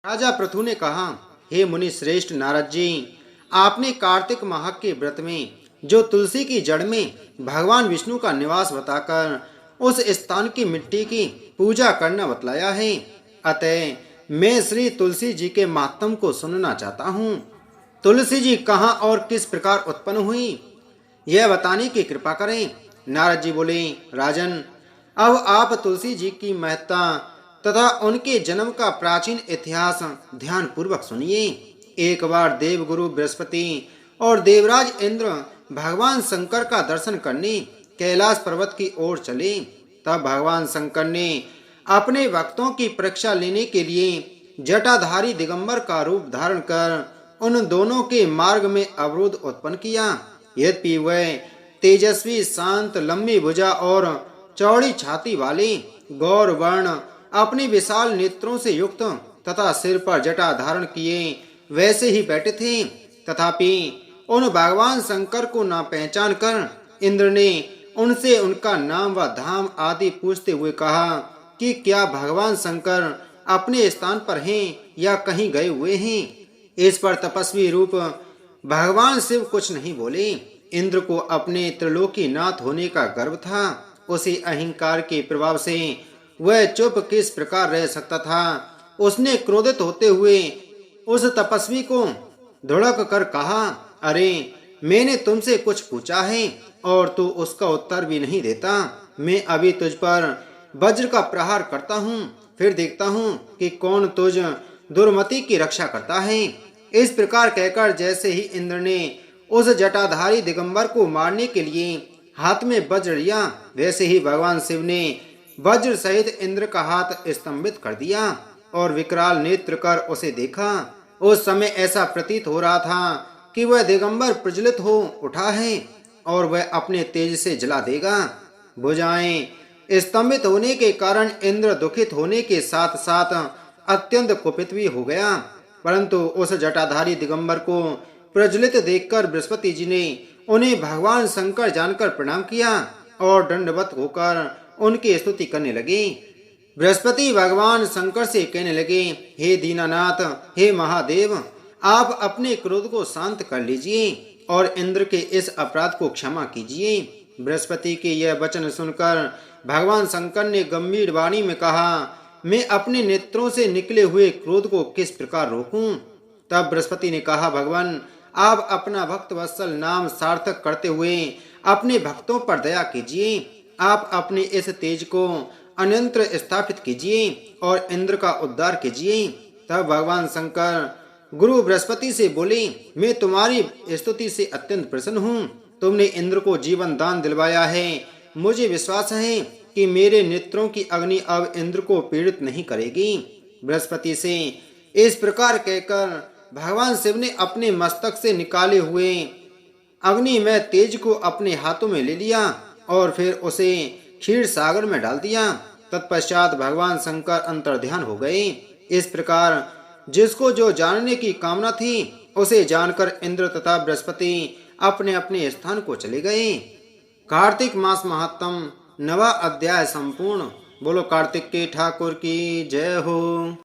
राजा पृथु ने कहा, हे मुनि श्रेष्ठ नारद जी, आपने कार्तिक माह के व्रत में जो तुलसी की जड़ में भगवान विष्णु का निवास बताकर उस स्थान की मिट्टी की पूजा करना बतलाया है। अतः मैं श्री तुलसी जी के महात्म को सुनना चाहता हूँ। तुलसी जी कहाँ और किस प्रकार उत्पन्न हुई, यह बताने की कृपा करें। नारद जी बोले, राजन, अब आप तुलसी जी की महत्ता तथा उनके जन्म का प्राचीन इतिहास ध्यान पूर्वक सुनिए। एक बार देवगुरु बृहस्पति और देवराज इंद्र भगवान शंकर का दर्शन करने कैलाश पर्वत की ओर चले। तब भगवान शंकर ने अपने भक्तों की परीक्षा लेने के लिए जटाधारी दिगंबर का रूप धारण कर उन दोनों के मार्ग में अवरोध उत्पन्न किया। यद्यपि वह तेजस्वी, शांत, लंबी भुजा और चौड़ी छाती वाले गौर वर्ण अपने विशाल नेत्रों से युक्त तथा सिर पर जटा धारण किए वैसे ही बैठे थे। तथापि उन भगवान शंकर को न पहचान कर इंद्र ने उनसे उनका नाम व धाम आदि पूछते हुए कहा कि क्या भगवान शंकर अपने स्थान पर हैं या कहीं गए हुए हैं। इस पर तपस्वी रूप भगवान शिव कुछ नहीं बोले। इंद्र को अपने त्रिलोकी नाथ होने का गर्व था। उसी अहंकार के प्रभाव से वह चुप किस प्रकार रह सकता था। उसने क्रोधित होते हुए उस तपस्वी को धुड़क कर कहा, अरे, मैंने तुमसे कुछ पूछा है और तू उसका उत्तर भी नहीं देता। मैं अभी तुझ पर वज्र का प्रहार करता हूँ, फिर देखता हूँ कि कौन तुझ दुर्मति की रक्षा करता है। इस प्रकार कहकर जैसे ही इंद्र ने उस जटाधारी दिगंबर को मारने के लिए हाथ में वज्र लिया, वैसे ही भगवान शिव ने वज्र सहित इंद्र का हाथ स्तंभित कर दिया और विकराल नेत्र कर उसे देखा। उस समय ऐसा प्रतीत हो रहा था कि वह दिगंबर प्रज्वलित हो उठा है और वह अपने तेज से जला देगा। भुजाएं स्तंभित होने के कारण इंद्र दुखित होने के साथ साथ अत्यंत कुपित भी हो गया। परंतु उस जटाधारी दिगंबर को प्रज्वलित देखकर बृहस्पति जी ने उन्हें भगवान शंकर जानकर प्रणाम किया और दंडवत होकर उनकी स्तुति करने लगे। बृहस्पति भगवान शंकर से कहने लगे, हे दीनानाथ, हे महादेव, आप अपने क्रोध को शांत कर लीजिए और इंद्र के इस अपराध को क्षमा कीजिए। बृहस्पति के यह वचन सुनकर भगवान शंकर ने गंभीर वाणी में कहा, मैं अपने नेत्रों से निकले हुए क्रोध को किस प्रकार रोकूं। तब बृहस्पति ने कहा, भगवान, आप अपना भक्त वत्सल नाम सार्थक करते हुए अपने भक्तों पर दया कीजिए। आप अपने इस तेज को अन्यंत्र स्थापित कीजिए और इंद्र का उद्धार कीजिए। तब भगवान शंकर गुरु बृहस्पति से बोले, मैं तुम्हारी स्तुति से अत्यंत प्रसन्न हूँ। तुमने इंद्र को जीवन दान दिलवाया है। मुझे विश्वास है कि मेरे नेत्रों की अग्नि अब इंद्र को पीड़ित नहीं करेगी। बृहस्पति से इस प्रकार कहकर भगवान शिव ने अपने मस्तक से निकाले हुए अग्नि में तेज को अपने हाथों में ले लिया और फिर उसे क्षीर सागर में डाल दिया। तत्पश्चात भगवान शंकर अंतर्ध्यान हो गए। इस प्रकार जिसको जो जानने की कामना थी उसे जानकर इंद्र तथा बृहस्पति अपने अपने स्थान को चले गए। कार्तिक मास महात्म 9वां अध्याय संपूर्ण। बोलो कार्तिक के ठाकुर की जय हो।